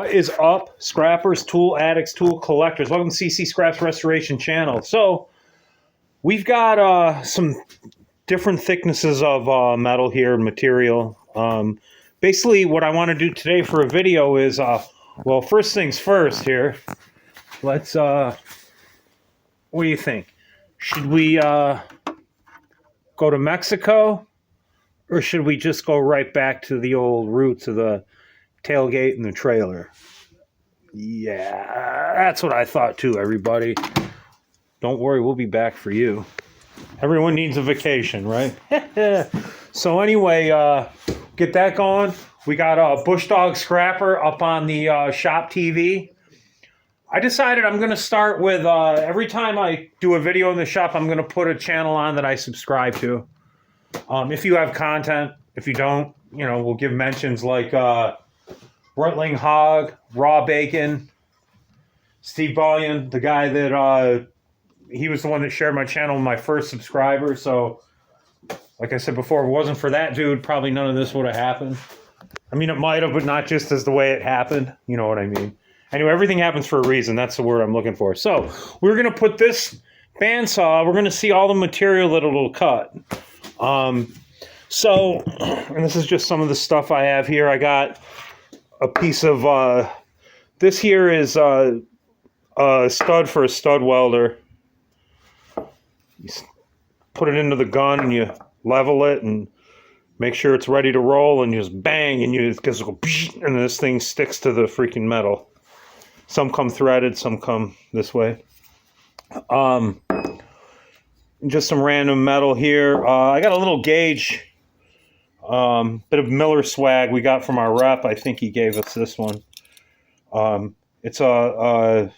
What is up, scrappers, tool addicts, tool collectors? Welcome to Ccscraps Restoration Channel. So, we've got some different thicknesses of metal here, material. Basically, what I want to do today for a video is, well, first things first here. Let's, what do you think? Should we go to Mexico? Or should we just go right back to the old roots of the tailgate and the trailer? Yeah, that's what I thought too, everybody. Don't worry, we'll be back for you. Everyone needs a vacation, right? So anyway, get that going. We got a Bush Dog Scrapper up on the shop TV. I decided I'm going to start with, every time I do a video in the shop, I'm going to put a channel on that I subscribe to. If you have content, if you don't, you know, we'll give mentions like Rutling Hog, Raw Bacon, Steve Bullion, the guy that, he was the one that shared my channel with my first subscriber. So, like I said before, if it wasn't for that dude, probably none of this would have happened. I mean, it might have, but not just as the way it happened. You know what I mean? Anyway, everything happens for a reason. That's the word I'm looking for. So, we're going to put this bandsaw, we're going to see all the material that it'll cut. So, and this is just some of the stuff I have here. I got a piece of, this here is a stud for a stud welder. You put it into the gun and you level it and make sure it's ready to roll and you just bang and because it'll go and this thing sticks to the freaking metal. Some come threaded, some come this way. Just some random metal here. I got a little gauge, bit of Miller swag we got from our rep. I think he gave us this one. It's a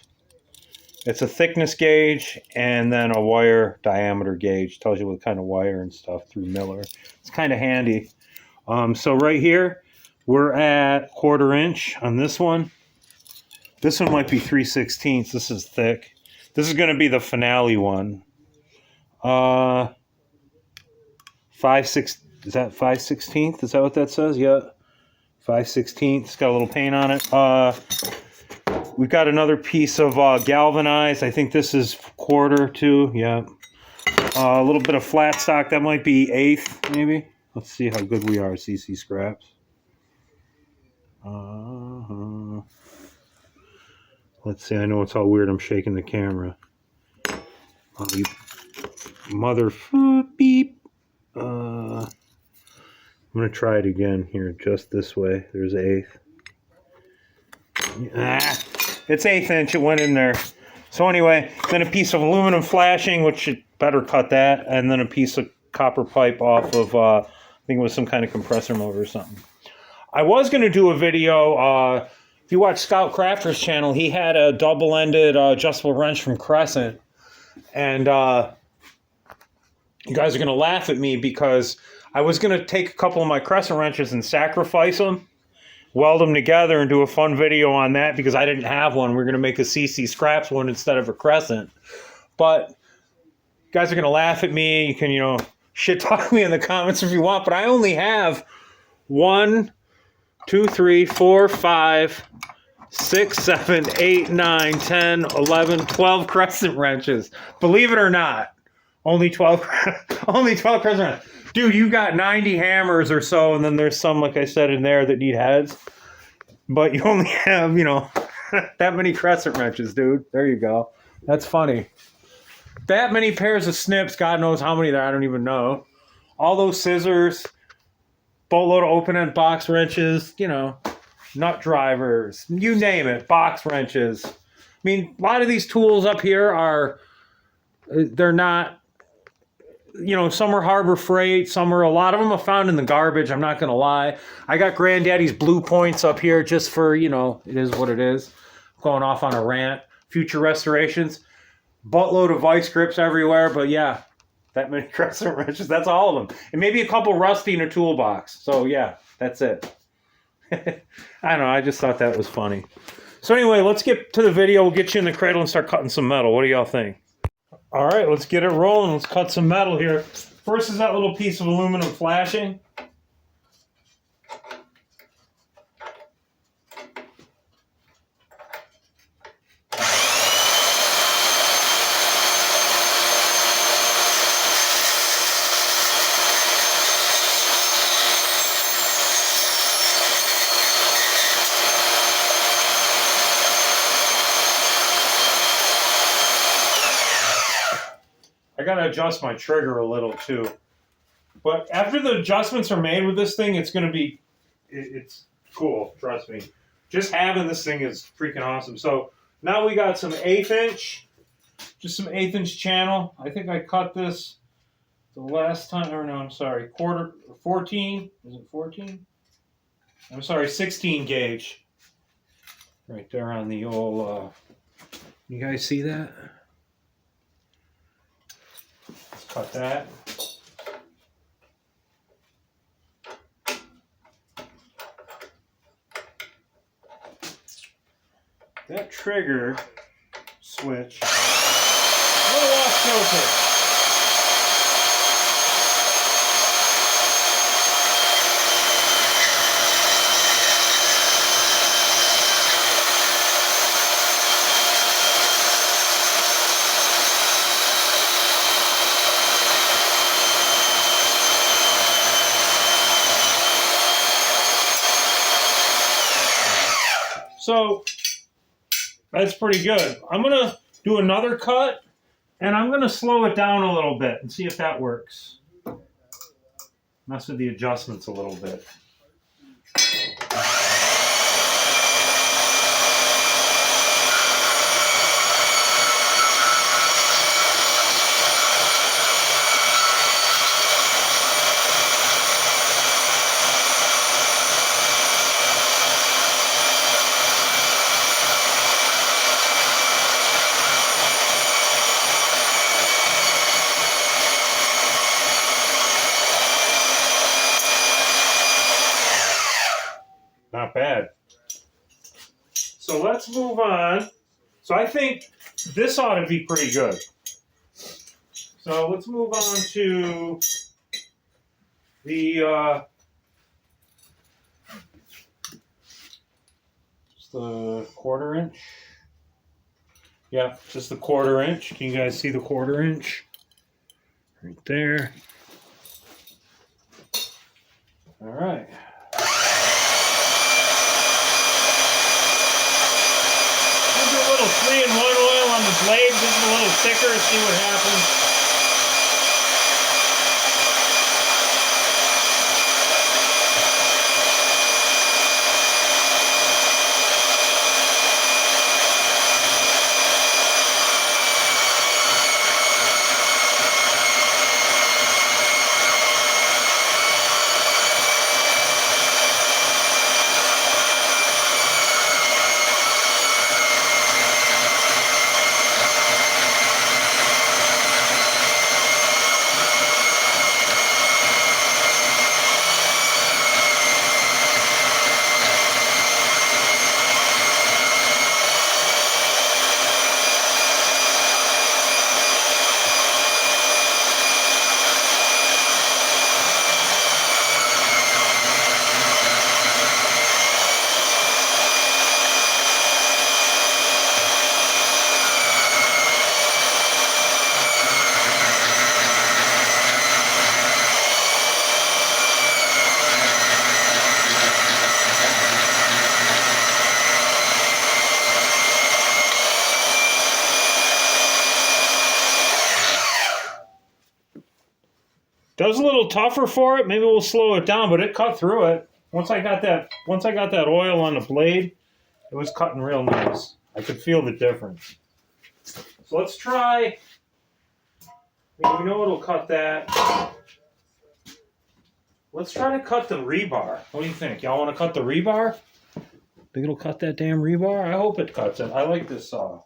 thickness gauge and then a wire diameter gauge. Tells you what kind of wire and stuff through Miller. It's kind of handy. So right here, we're at 1/4 inch on this one. This one might be 3/16. This is thick. This is going to be the finale one. 5/6. Is that 5/16? Is that what that says? Yeah. 5/16. It's got a little paint on it. We've got another piece of galvanized. I think this is 1/4 too. Yeah. A little bit of flat stock. That might be 1/8 maybe. Let's see how good we are at Ccscraps. Let's see. I know it's all weird. I'm shaking the camera. Oh, you mother beep. I'm going to try it again here, just this way. There's 1/8. It's 1/8 inch. It went in there. So anyway, then a piece of aluminum flashing, which you better cut that, and then a piece of copper pipe off of, I think it was some kind of compressor motor or something. I was going to do a video, if you watch Scout Crafter's channel, he had a double-ended adjustable wrench from Crescent. And you guys are going to laugh at me because I was going to take a couple of my Crescent wrenches and sacrifice them, weld them together, and do a fun video on that because I didn't have one. We're going to make a Ccscraps one instead of a Crescent. But you guys are going to laugh at me. You can, you know, shit talk me in the comments if you want. But I only have 1, 2, 3, 4, 5, 6, 7, 8, 9, 10, 11, 12 Crescent wrenches. Believe it or not, only 12 Crescent wrenches. Dude, you got 90 hammers or so, and then there's some, like I said, in there that need heads. But you only have, you know, that many Crescent wrenches, dude. There you go. That's funny. That many pairs of snips, God knows how many there are, I don't even know. All those scissors, boatload of open-end box wrenches, you know, nut drivers, you name it, box wrenches. I mean, a lot of these tools up here are, they're not, you know, some are Harbor Freight, a lot of them are found in the garbage, I'm not going to lie. I got Granddaddy's Blue Points up here just for, you know, it is what it is. Going off on a rant. Future restorations. Buttload of vice grips everywhere, but yeah, that many Crescent wrenches, that's all of them. And maybe a couple rusty in a toolbox. So yeah, that's it. I don't know, I just thought that was funny. So anyway, let's get to the video. We'll get you in the cradle and start cutting some metal. What do y'all think? All right, let's get it rolling. Let's cut some metal here. First is that little piece of aluminum flashing. I gotta adjust my trigger a little too. But after the adjustments are made with this thing, it's gonna be, it's cool. Trust me. Just having this thing is freaking awesome. So now we got some 1/8 inch, just some 1/8 inch channel. I think I cut this the last time, or no, I'm sorry, 14. Is it 14? I'm sorry, 16 gauge. Right there on the old. You guys see that? Let's cut that. That trigger switch, a little off kilter. So that's pretty good. I'm going to do another cut, and I'm going to slow it down a little bit and see if that works. Mess with the adjustments a little bit. Not bad. So let's move on. So I think this ought to be pretty good. So let's move on to the just the 1/4 inch. Yeah, just the 1/4 inch. Can you guys see the 1/4 inch? Right there. All right. A little 3-in-1 oil on the blade, just a little thicker, see what happens. That was a little tougher for it. Maybe we'll slow it down, but it cut through it. Once I got that oil on the blade, it was cutting real nice. I could feel the difference. So let's try. We know it'll cut that. Let's try to cut the rebar. What do you think? Y'all want to cut the rebar? Think it'll cut that damn rebar? I hope it cuts it. I like this saw.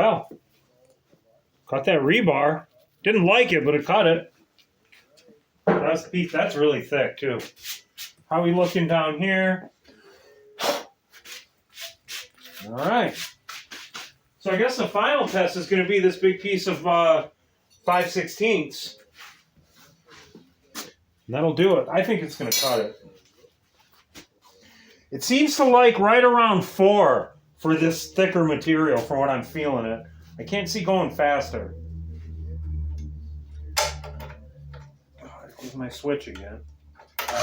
Well, cut that rebar. Didn't like it, but it cut it. That's really thick too. How are we looking down here? All right. So I guess the final test is going to be this big piece of 5/16. That'll do it. I think it's going to cut it. It seems to like right around 4 for this thicker material, from what I'm feeling it. I can't see going faster. Here's my switch again. There we go.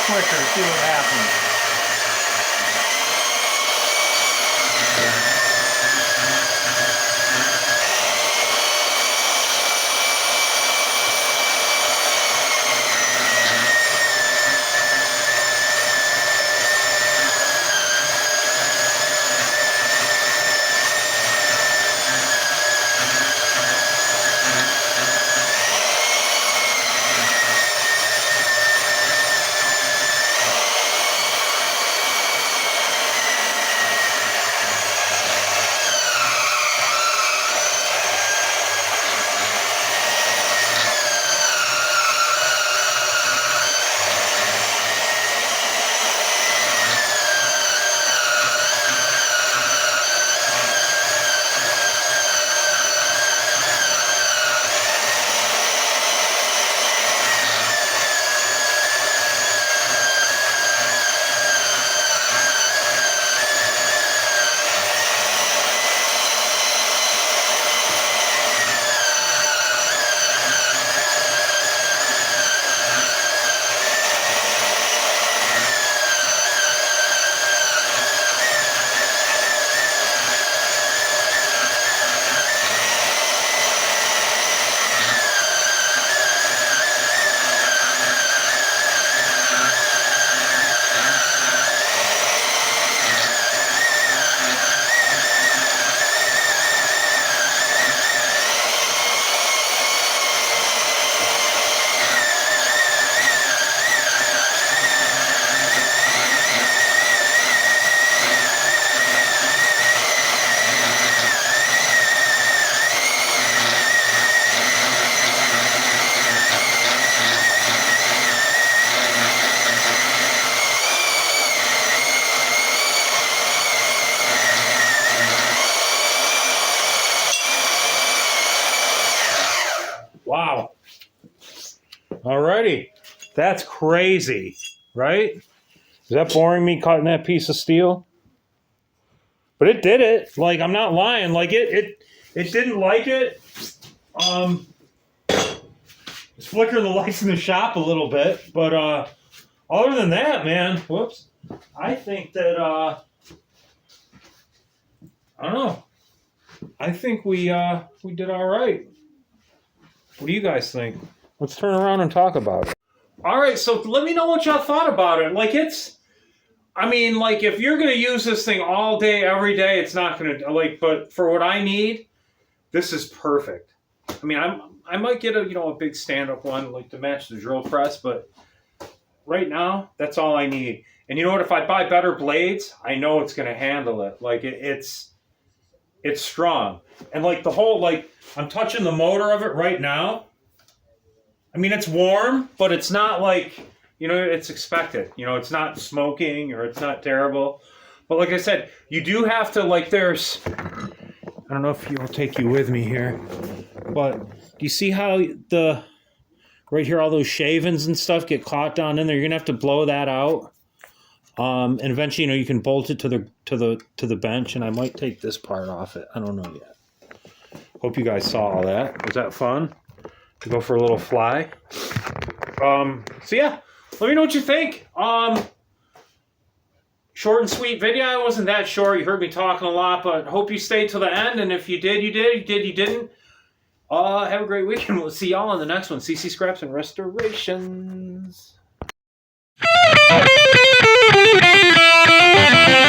Quicker, see what happens. Wow. Alrighty. That's crazy, right? Is that boring me cutting that piece of steel? But it did it. Like, I'm not lying. Like, it didn't like it. It's flickering the lights in the shop a little bit. But other than that, man, whoops. I think that, I don't know. I think we did all right. What do you guys think? Let's turn around and talk about it. All right, so let me know what y'all thought about it. Like, like, if you're going to use this thing all day, every day, it's not going to, like, but for what I need, this is perfect. I mean, I might get a big stand-up one, like, to match the drill press, but right now, that's all I need. And you know what? If I buy better blades, I know it's going to handle it. Like, it's strong. And, like, the whole, like, I'm touching the motor of it right now. I mean, it's warm, but it's not like, you know, it's expected. You know, it's not smoking or it's not terrible. But like I said, you do have to, like, there's, I don't know if you'll take you with me here, but do you see how the, right here, all those shavings and stuff get caught down in there? You're going to have to blow that out. And eventually, you know, you can bolt it to the bench, and I might take this part off it. I don't know yet. Hope you guys saw all that. Was that fun? To go for a little fly. So yeah, let me know what you think. Short and sweet video. It wasn't that short. You heard me talking a lot, but hope you stayed till the end. And if you did, you did. You didn't. Have a great weekend. We'll see y'all on the next one. Ccscraps and Restorations.